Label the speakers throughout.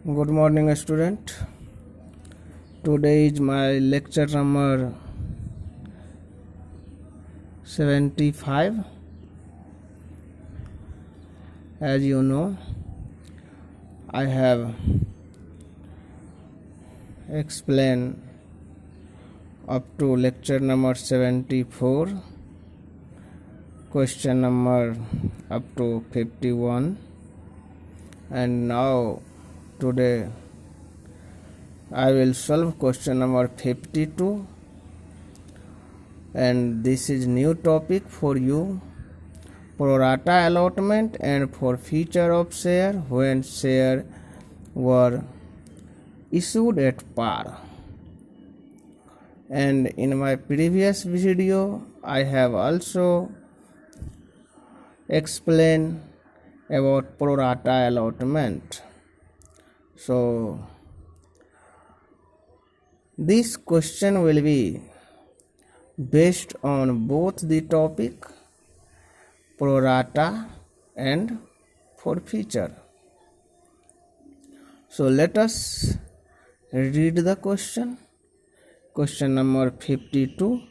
Speaker 1: Good morning, student. Today is my lecture number 75. As you know, I have explained up to lecture number 74, question number up to 51, and now today I will solve question number 52, and this is new topic for you: pro rata allotment and forfeiture of share when share were issued at par. And in my previous video I have also explained about pro rata allotment. So this question will be based on both the topic pro rata and forfeiture. So let us read the question. Question number 52.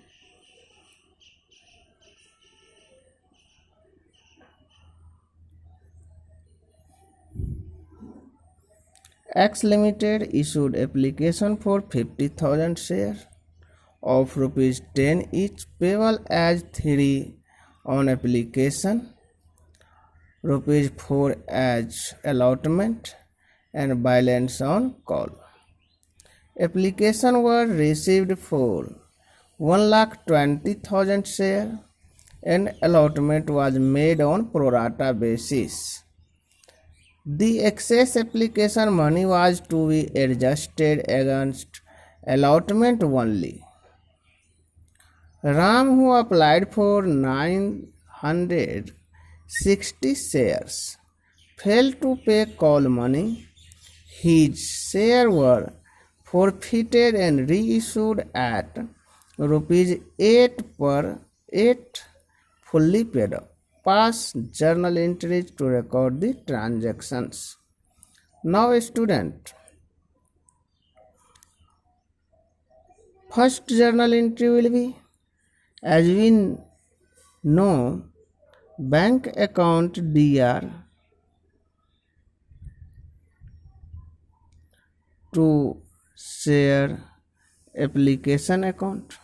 Speaker 1: X Limited issued application for 50,000 shares of rupees 10 each payable as 3 on application, rupees 4 as allotment, and balance on call. Application were received for 1,20,000 shares and allotment was made on pro rata basis. The excess application money was to be adjusted against allotment only. Ram, who applied for 960 shares, failed to pay call money. His shares were forfeited and reissued at rupees 8 per 8 fully paid up. Pass journal entries to record the transactions. Now student, first journal entry will be, as we know, bank account DR to share application account.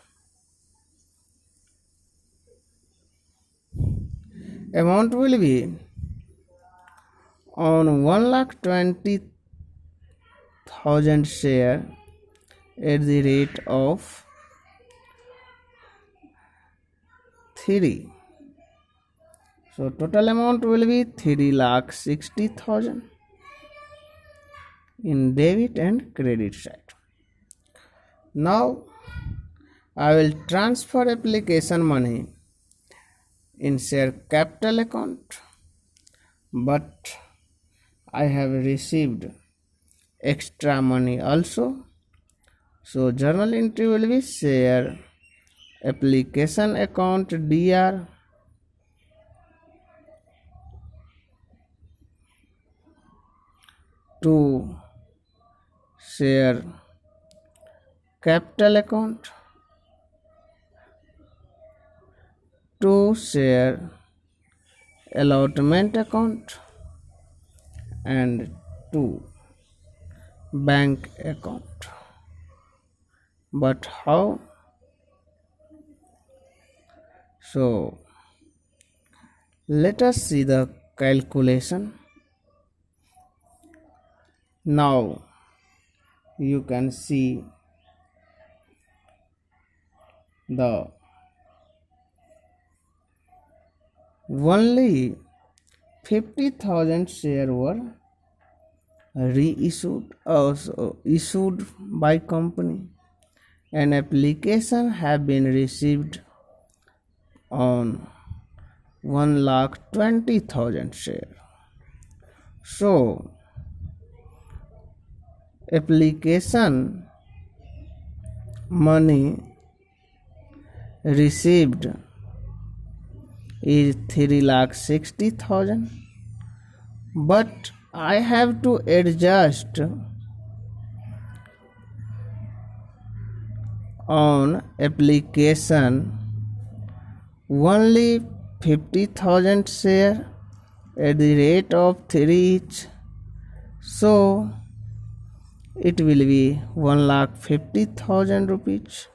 Speaker 1: Amount will be on 1,20,000 share at the rate of 3. So total amount will be 3,60,000 in debit and credit side. Now I will transfer application money in share capital account, but I have received extra money also. So journal entry will be share application account DR to share capital account to share allotment account and to bank account. But how? So let us see the calculation. Now you can see the only 50,000 shares were reissued, also issued by company. An application have been received on 1,20,000 shares. So application money received is 3,60,000, but I have to adjust on application only 50,000 share at the rate of 3 each. So it will be 1,50,000 rupees.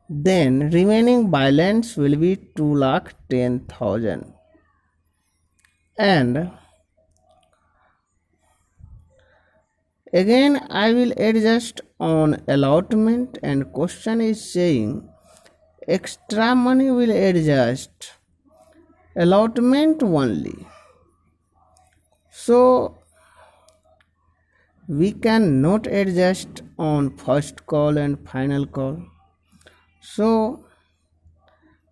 Speaker 1: Then remaining balance will be 2,10,000. And again I will adjust on allotment, and question is saying extra money will adjust allotment only. So we cannot adjust on first call and final call. So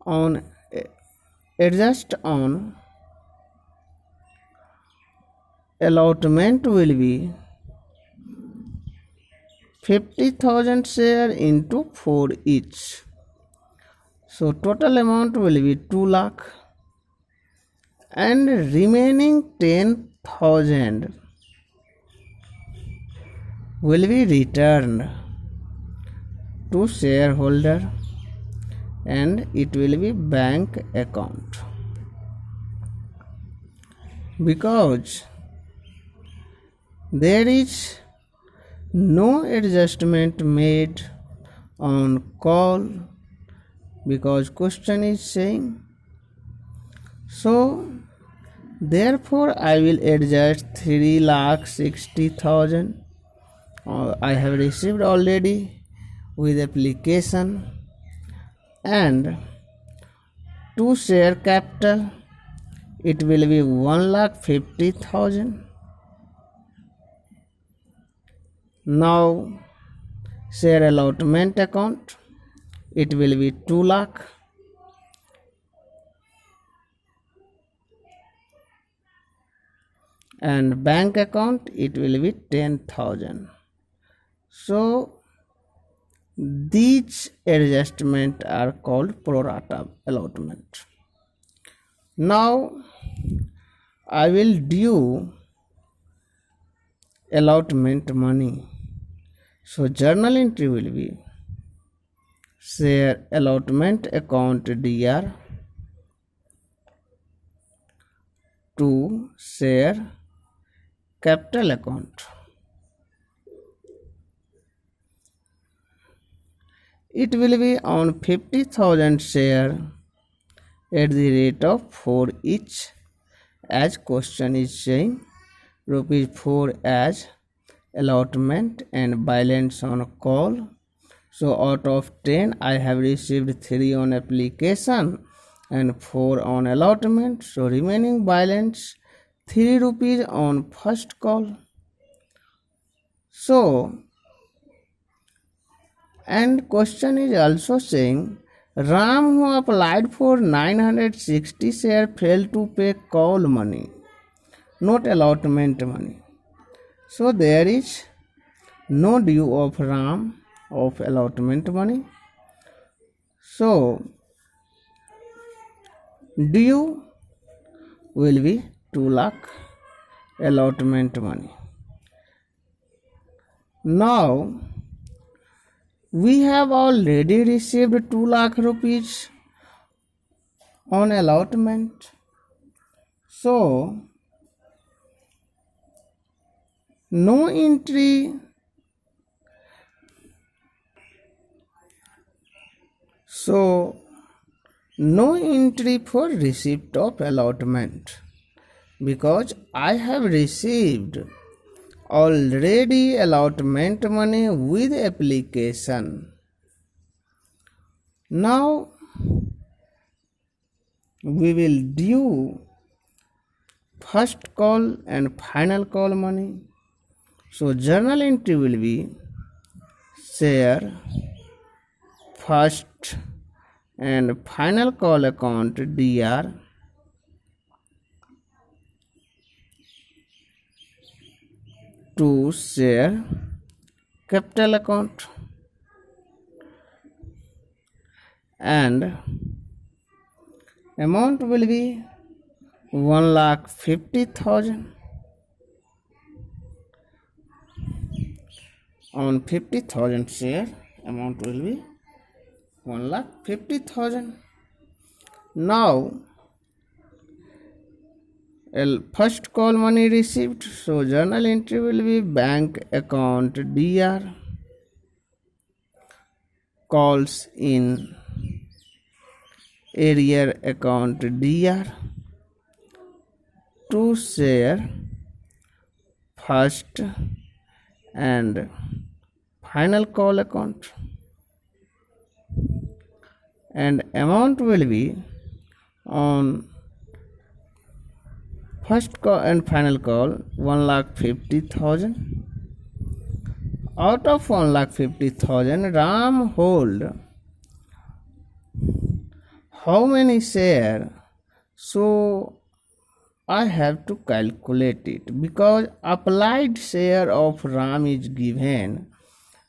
Speaker 1: on adjust on allotment will be 50,000 share into 4 each. So total amount will be 2 lakh, and remaining 10,000 will be returned to shareholder, and it will be bank account, because there is no adjustment made on call, because question is saying. So therefore I will adjust 3,60,000. I have received already with application, and to share capital it will be 1,50,000. Now share allotment account, it will be 2 lakh, and bank account it will be 10,000. So these adjustments are called pro rata allotment. Now I will due allotment money. So journal entry will be share allotment account DR to share capital account. It will be on 50,000 share at the rate of 4 each, as question is saying. Rupees 4 as allotment and balance on call. So out of 10 I have received 3 on application and 4 on allotment. So remaining balance 3 rupees on first call. So, and question is also saying Ram, who applied for 960 share, failed to pay call money, not allotment money. So there is no due of Ram of allotment money. So due will be 2 lakh allotment money. Now we have already received 2 lakh rupees on allotment. So no entry for receipt of allotment, because I have received already allotment money with application. Now we will due first call and final call money. So journal entry will be share first and final call account DR to share capital account, and amount will be 1,50,000. On 50,000 share, amount will be 1,50,000. Now, first call money received, so journal entry will be bank account DR, calls in arrear account DR, to share first and final call account, and amount will be on first call and final call 1,50,000. Out of 1,50,000, Ram hold how many share? So I have to calculate it, because applied share of Ram is given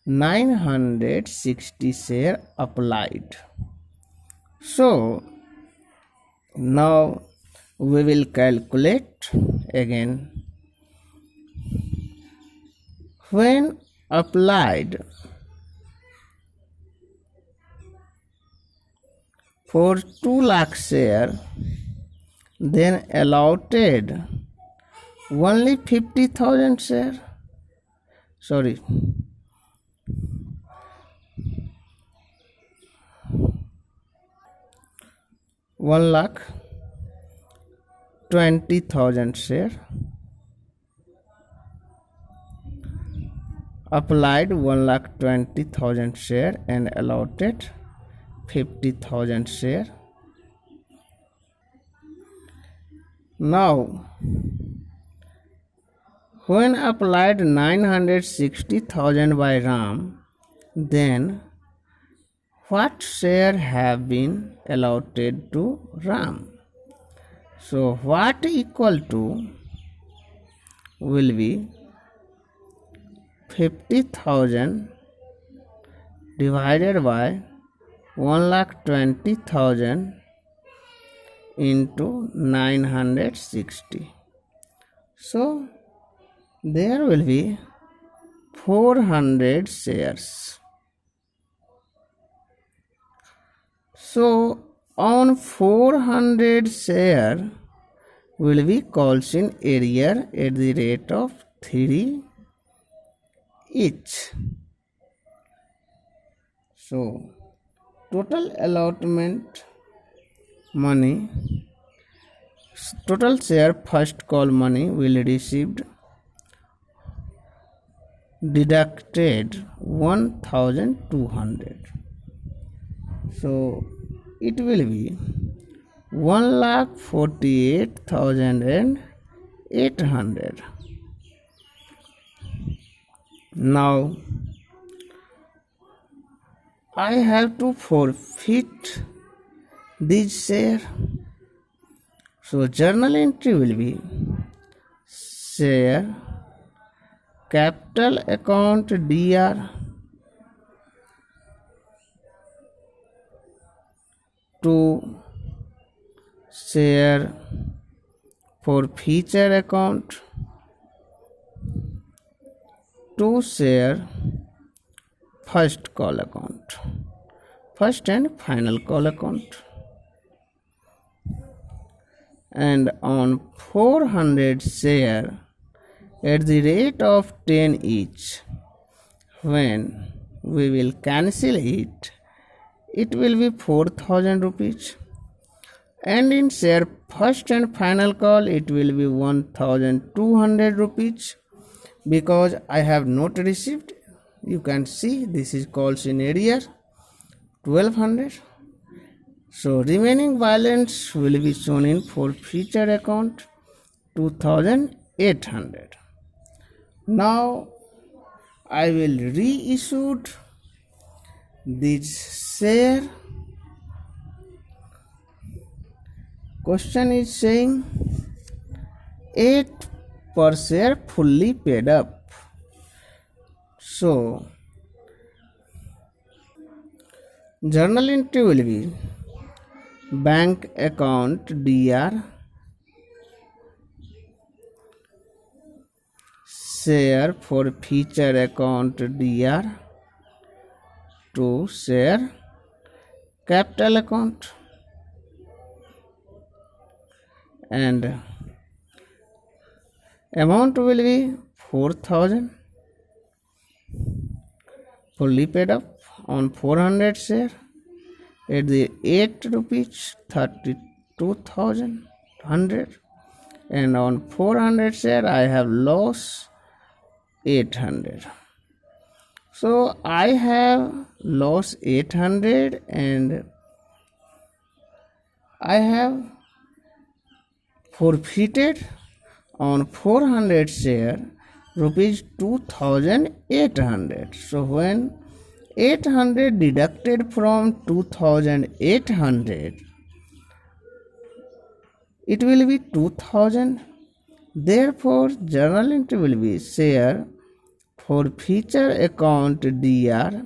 Speaker 1: 960 share applied. So now we will calculate again. When applied for 2 lakh share, then allotted only 50,000 share. Sorry. One lakh 20,000 share. Applied 1,20,000 share and allotted 50,000 share. Now, when applied 960,000 by Ram, then what share have been allotted to Ram? So, what equal to will be 50,000 divided by 1,20,000 into 960. So there will be 400 shares. So on 400 share will be calls in arrear at the rate of 3 each. So total allotment money, total share first call money will received deducted 1,200. So it will be 1,48,800. Now I have to forfeit this share. So journal entry will be share capital account DR to share forfeiture account to share first call account, first and final call account. And on 400 share at the rate of 10 each, when we will cancel it, it will be 4,000 rupees. And in share first and final call, it will be 1,200 rupees, because I have not received. You can see this is calls in arrear 1,200. So remaining balance will be shown in forfeiture account 2,800. Now I will reissue this share. Question is saying 8 per share fully paid up. So journal entry will be bank account DR share forfeiture account DR to share capital account, and amount will be 4,000 fully paid up on 400 share at the 8 rupees 32,100, and on 400 share I have loss 800. So I have loss 800 and I have forfeited on 400 share rupees 2,800. So when 800 deducted from 2,800, it will be 2,000. Therefore journal entry will be share forfeiture account DR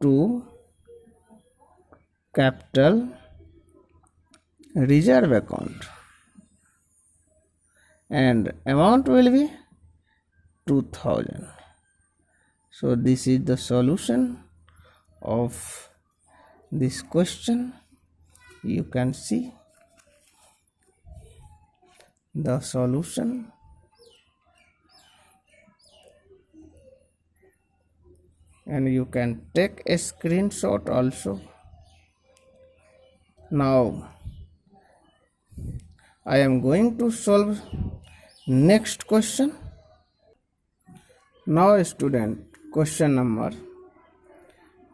Speaker 1: to capital reserve account, and amount will be 2,000. So this is the solution of this question. You can see the solution, and you can take a screenshot also. Now I am going to solve next question. Now student, question number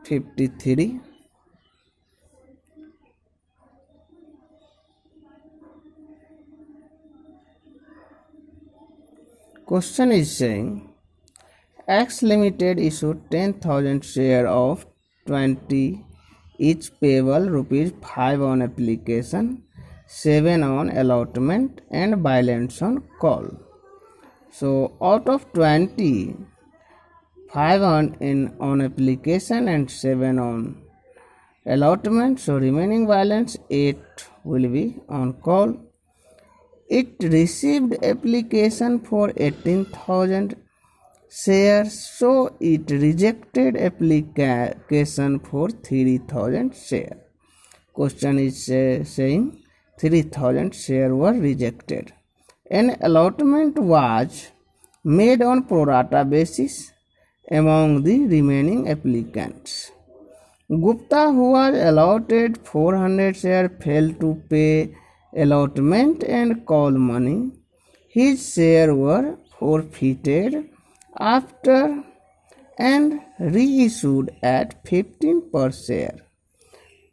Speaker 1: 53. Question is saying X Limited issued 10,000 share of 20 each payable rupees 5 on application, 7 on allotment and balance on call. So out of 20, 5 on application and 7 on allotment, so remaining balance 8 will be on call. It received application for 18,000 shares, so it rejected application for 3,000 share. Question is saying 3,000 share were rejected. An allotment was made on pro rata basis among the remaining applicants. Gupta, who was allotted 400 share, failed to pay allotment and call money. His share were forfeited after and reissued at 15 per share.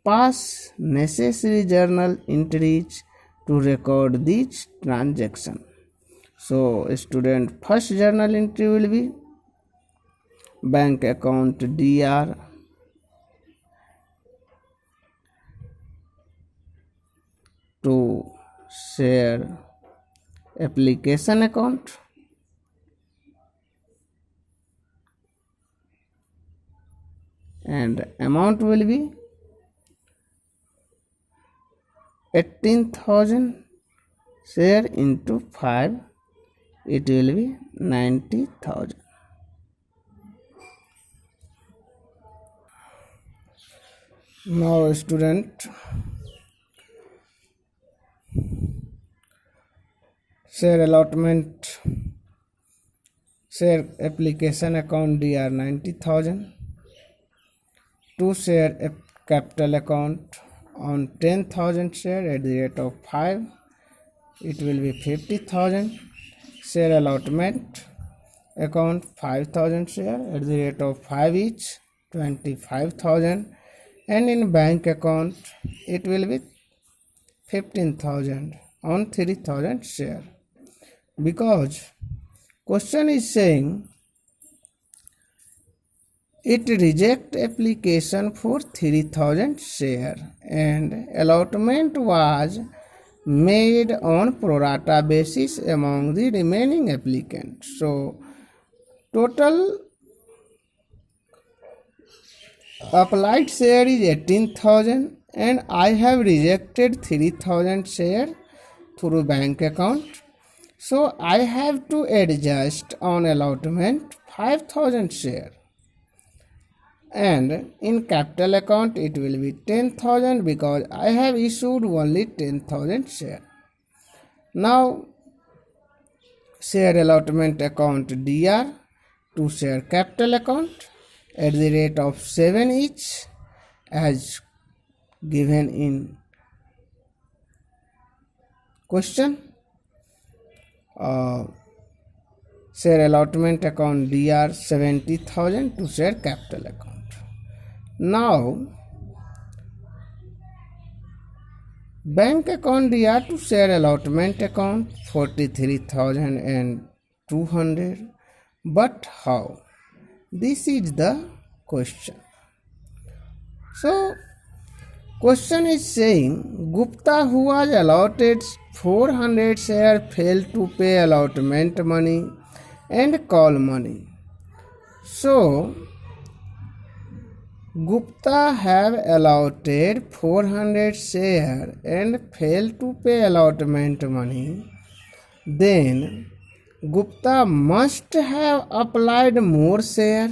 Speaker 1: Pass necessary journal entries to record this transaction. So student, first journal entry will be bank account DR to share application account, and amount will be 18,000 share into 5, it will be 90,000. Now student, share allotment, share application account DR 90,000, to share capital account on 10,000 share at the rate of 5, it will be 50,000. Share allotment account 5,000 share at the rate of 5 each, 25,000, and in bank account it will be 15,000 on 3,000 share. Because question is saying it reject application for 3,000 share and allotment was made on pro rata basis among the remaining applicants. So total applied share is 18,000 and I have rejected 3,000 share through bank account. So I have to adjust on allotment 5,000 share, and in capital account it will be 10,000 because I have issued only 10,000 share. Now share allotment account DR to share capital account at the rate of 7 each as given in question. Share allotment account DR 70,000 to share capital account. Now bank account DR to share allotment account 43,200. But how? This is the question. So question is saying Gupta, who was allotted 400 share, failed to pay allotment money and call money. So Gupta have allotted 400 share and failed to pay allotment money. Then Gupta must have applied more share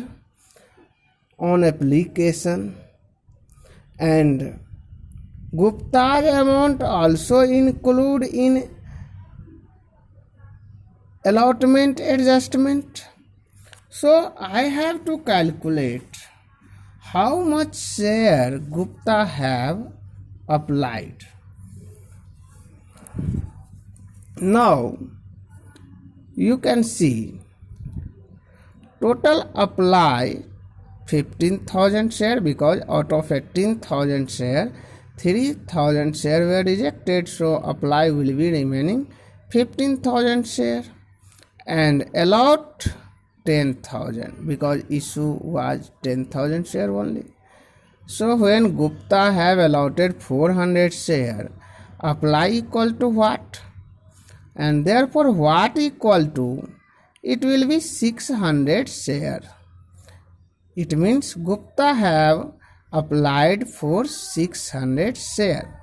Speaker 1: on application, and Gupta's amount also include in allotment adjustment. So I have to calculate how much share Gupta have applied. Now you can see total apply 15,000 share because out of 18,000 share 3,000 share were rejected, so apply will be remaining 15,000 share, and allot 10,000 because issue was 10,000 share only. So when Gupta have allotted 400 share, apply equal to what? And therefore what equal to? It will be 600 share. It means Gupta have applied for 600 share.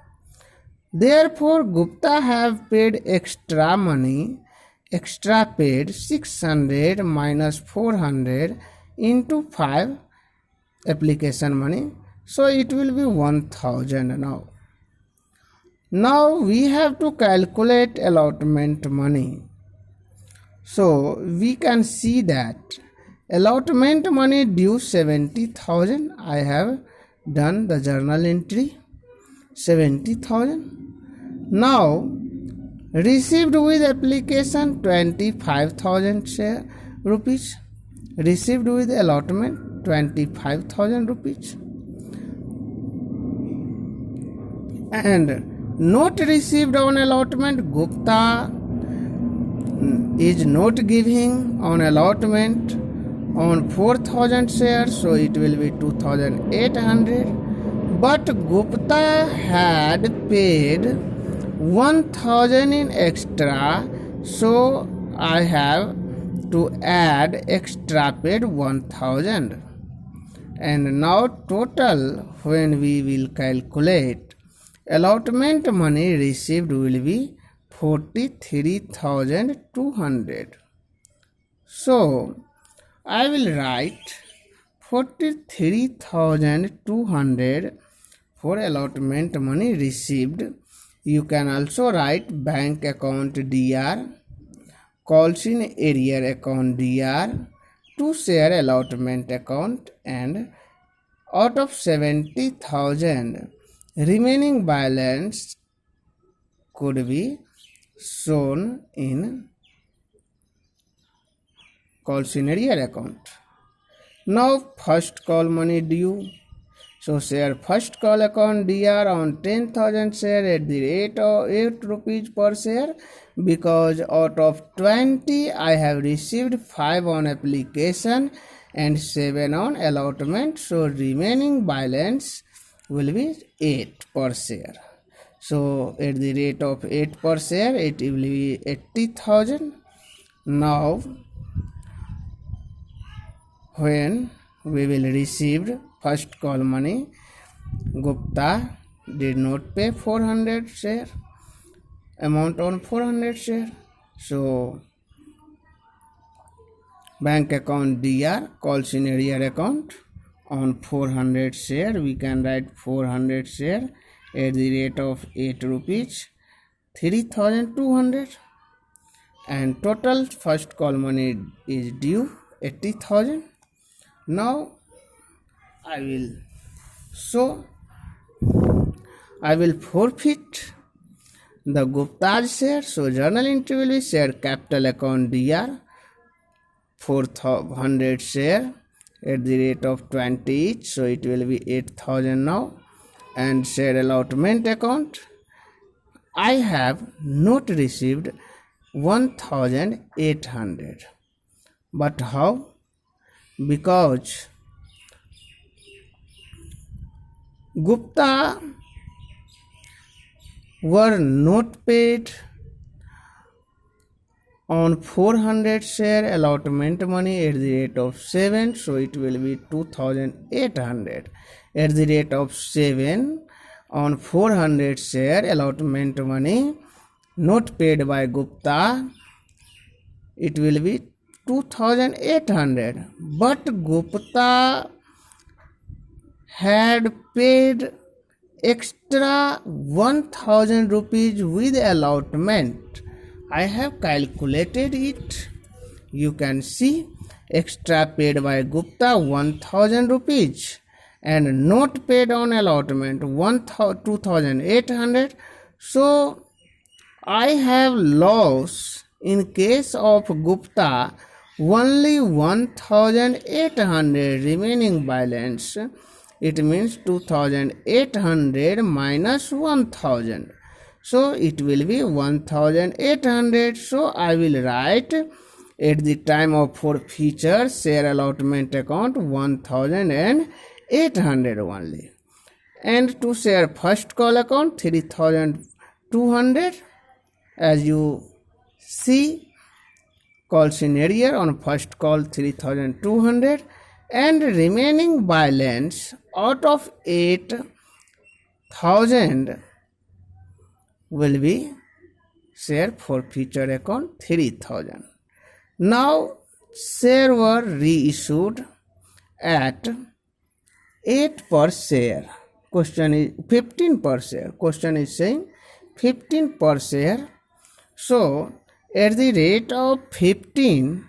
Speaker 1: Therefore Gupta have paid extra money. Extra paid 600 minus 400 into 5 application money. So it will be 1,000 now. Now we have to calculate allotment money. So we can see that allotment money due 70,000. I have done the journal entry 70,000. Now received with application 25,000 share rupees. Received with allotment 25,000 rupees. And not received on allotment, Gupta is not giving on allotment on 4,000 shares, so it will be 2,800. But Gupta had paid 1,000 in extra, so I have to add extra paid 1,000. And now total, when we will calculate, allotment money received will be 43,200. So I will write 43,200 for allotment money received. You can also write bank account DR, calls in arrear account DR, to share allotment account, and out of 70,000 remaining balance could be shown in calls in arrear account. Now first call money due. So share first call account DR on 10,000 share at the rate of 8 rupees per share, because out of 20 I have received 5 on application and 7 on allotment, so remaining balance will be 8 per share. So at the rate of 8 per share it will be 80,000. Now when we will receive first call money, Gupta did not pay 400 share amount on 400 share. So bank account DR, calls in arrear account on 400 share, we can write 400 share at the rate of 8 rupees, 3200, and total first call money is due 80,000. Now I will forfeit the Gupta's share. So journal entry will be share capital account DR 400 share at the rate of 20 each, so it will be 8,000 now. And share allotment account, I have not received 1,800. But how? Because Gupta were not paid on 400 share allotment money at the rate of 7, so it will be 2,800 at the rate of 7 on 400 share allotment money not paid by Gupta, it will be 2,800. But Gupta had paid extra 1,000 rupees with allotment. I have calculated it. You can see extra paid by Gupta 1,000 rupees and not paid on allotment 2,800. So I have loss in case of Gupta only 1,800 remaining balance. It means 2,800 minus 1,000. So it will be 1,800. So I will write at the time of forfeiture share allotment account 1,800 only. And to share first call account 3,200. As you see, calls in arrear on first call 3,200, and remaining balance out of 8,000 will be share forfeiture account 3,000. Now share were reissued at 8 per share. Question is 15 per share. Question is saying 15 per share. So at the rate of 15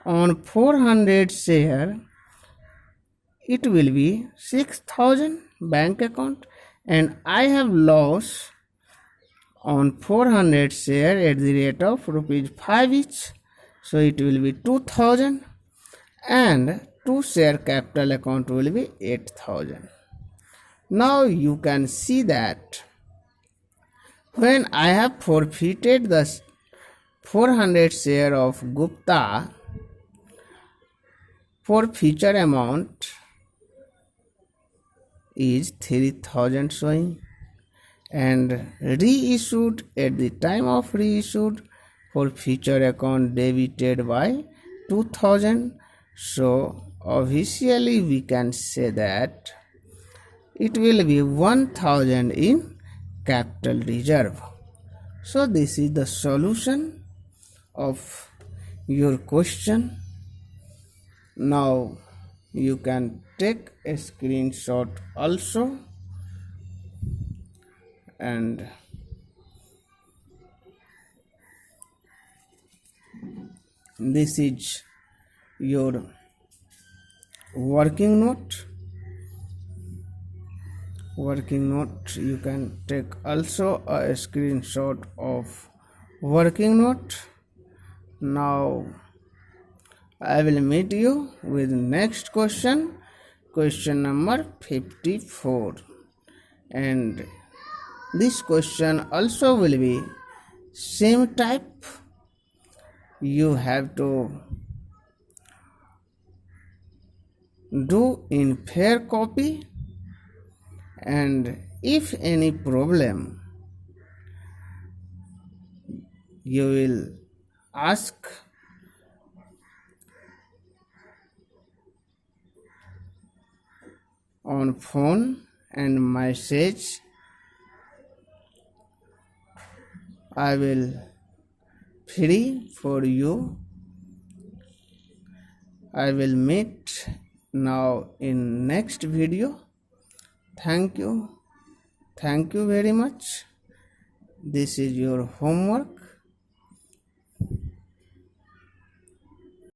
Speaker 1: on 400 share, it will be 6,000 bank account, and I have loss on 400 share at the rate of rupees 5 each, so it will be 2,000, and 2 share capital account will be 8,000. Now you can see that when I have forfeited the 400 share of Gupta, forfeiture amount is 3,000 showing, and reissued at the time of reissued forfeiture account debited by 2,000. So officially we can say that it will be 1,000 in capital reserve. So this is the solution of your question. Now you can take a screenshot also, and this is your working note. You can take also a screenshot of working note. Now I will meet you with next question, question number 54, and this question also will be same type. You have to do in fair copy, and if any problem you will ask on phone and message. I will free for you. I will meet now in next video. Thank you very much. This is your homework.